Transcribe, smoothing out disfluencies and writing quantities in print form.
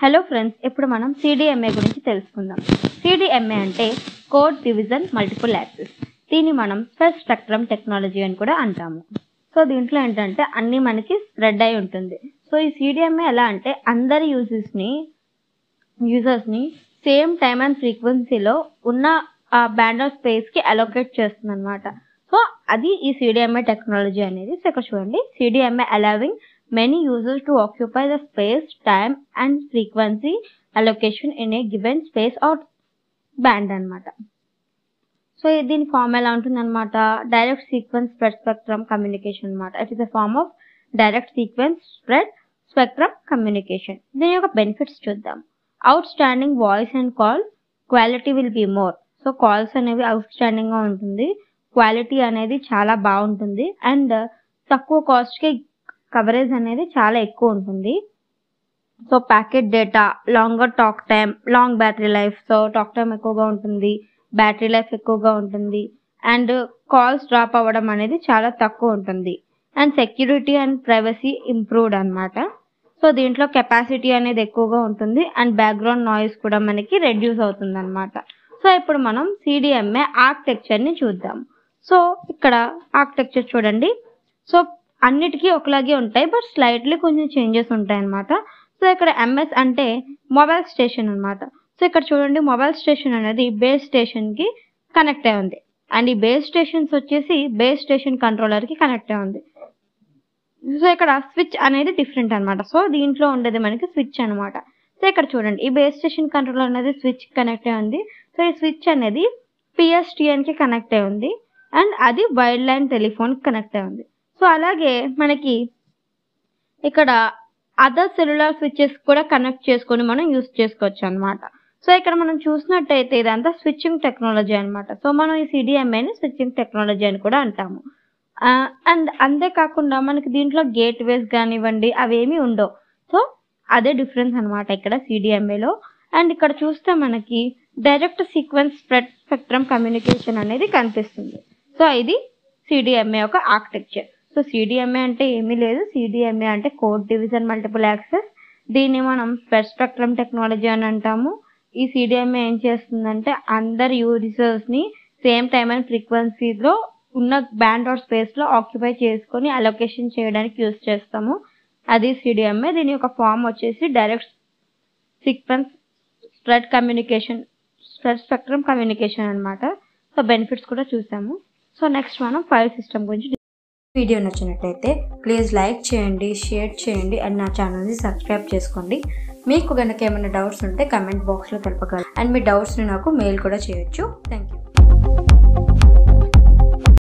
Hello friends, ఇప్పుడు మనం CDMA గురించి తెలుసుకుందాం. CDMA అంటే కోడ్ డివిజన్ మల్టిపుల్ యాక్సెస్. దీన్ని మనం స్పెస్ స్పెక్ట్రమ్ టెక్నాలజీ అని కూడా అంటాము. సో దీంట్లో ఏంటంటే అన్ని మనకి స్ప్రెడ్ అయి ఉంటుంది. సో ఈ CDMA ఎలా అంటే అందరి యూజర్స్ని సేమ్ టైమ్ అండ్ ఫ్రీక్వెన్సీలో ఉన్న ఆ బ్యాండ్ ఆఫ్ స్పేస్కి అలోకేట్ చేస్తుంది అనమాట. సో అది ఈ CDMA టెక్నాలజీ అనేది. సో ఇక్కడ చూడండి, CDMA allowing many users to occupy the space, time and frequency allocation in a given space or band అన్నమాట. సో దీని ఫామ్ ఎలా ఉంటుంది అనమాట, direct sequence spread spectrum communication అనమాట. It is a form of direct sequence spread spectrum communication. దీని యొక్క benefits చూద్దాం. Outstanding voice and call quality will be more. So calls అనేవి అవుట్ స్టాండింగ్ గా ఉంటుంది, క్వాలిటీ అనేది చాలా బాగుంటుంది అండ్ తక్కువ కాస్ట్కి కవరేజ్ అనేది చాలా ఎక్కువ ఉంటుంది. So packet data, longer talk time, long battery life. So talk time ఎక్కువగా ఉంటుంది, బ్యాటరీ లైఫ్ ఎక్కువగా ఉంటుంది అండ్ కాల్స్ డ్రాప్ అవ్వడం అనేది చాలా తక్కువ ఉంటుంది and security and privacy improved అనమాట. సో దీంట్లో కెపాసిటీ అనేది ఎక్కువగా ఉంటుంది అండ్ బ్యాక్గ్రౌండ్ నాయిస్ కూడా మనకి రెడ్యూస్ అవుతుంది అనమాట. సో ఇప్పుడు మనం CDMA ఆర్కిటెక్చర్ని చూద్దాం. సో ఇక్కడ ఆర్కిటెక్చర్ చూడండి. సో అన్నిటికీ ఒకలాగే ఉంటాయి, బట్ స్లైట్లీ కొంచెం చేంజెస్ ఉంటాయి అన్నమాట. సో ఇక్కడ MS అంటే మొబైల్ స్టేషన్ అనమాట. సో ఇక్కడ చూడండి, మొబైల్ స్టేషన్ అనేది బేస్ స్టేషన్కి కనెక్ట్ అయి ఉంది అండ్ ఈ బేస్ స్టేషన్స్ వచ్చేసి బేస్ స్టేషన్ కంట్రోలర్కి కనెక్ట్ అయి ఉంది. సో ఇక్కడ స్విచ్ అనేది డిఫరెంట్ అనమాట. సో దీంట్లో ఉండేది మనకి స్విచ్ అనమాట. సో ఇక్కడ చూడండి, ఈ బేస్ స్టేషన్ కంట్రోలర్ అనేది స్విచ్ కనెక్ట్ అయి ఉంది. సో ఈ స్విచ్ అనేది PSTNకి కనెక్ట్ అయి ఉంది అండ్ అది వైడ్ లైన్ టెలిఫోన్కి కనెక్ట్ అయి ఉంది. సో అలాగే మనకి ఇక్కడ అదర్ సెల్యులార్ స్విచెస్ కూడా కనెక్ట్ చేసుకొని మనం యూస్ చేసుకోవచ్చు అనమాట. సో ఇక్కడ మనం చూసినట్టయితే ఇదంతా స్విచ్చింగ్ టెక్నాలజీ అనమాట. సో మనం ఈ CDMAని స్విచ్చింగ్ టెక్నాలజీ అని కూడా అంటాము. అండ్ అంతేకాకుండా మనకి దీంట్లో గేట్వేస్ కానివ్వండి అవేమీ ఉండవు. సో అదే డిఫరెన్స్ అనమాట ఇక్కడ CDMAలో. అండ్ ఇక్కడ చూస్తే మనకి direct sequence spread spectrum communication అనేది కనిపిస్తుంది. సో ఇది CDMA యొక్క ఆర్కిటెక్చర్. సో CDMA అంటే ఏమీ లేదు, CDMA అంటే కోడ్ డివిజన్ మల్టిపుల్ యాక్సెస్. దీన్ని మనం స్పెడ్ స్పెక్ట్రమ్ టెక్నాలజీ అని అంటాము. ఈ CDMA ఏం చేస్తుందంటే అందరి యూజర్స్ని సేమ్ టైమ్ అండ్ ఫ్రీక్వెన్సీలో ఉన్న బ్యాండ్ ఆర్ స్పేస్లో ఆక్యుపై చేసుకొని అలొకేషన్ చేయడానికి యూజ్ చేస్తాము. అది CDMA. దీని యొక్క ఫామ్ వచ్చేసి direct sequence spread spectrum communication అనమాట. సో బెనిఫిట్స్ కూడా చూసాము. సో నెక్స్ట్ మనం ఫైల్ సిస్టమ్ గురించి. వీడియో నచ్చినట్లయితే ప్లీజ్ లైక్ చేయండి, షేర్ చేయండి అండ్ నా ఛానల్ని సబ్స్క్రైబ్ చేసుకోండి. మీకు కనుక ఏమైనా డౌట్స్ ఉంటే కమెంట్ బాక్స్లో తెలపగలరు అండ్ మీ డౌట్స్ని నాకు మెయిల్ కూడా చేయొచ్చు. Thank you.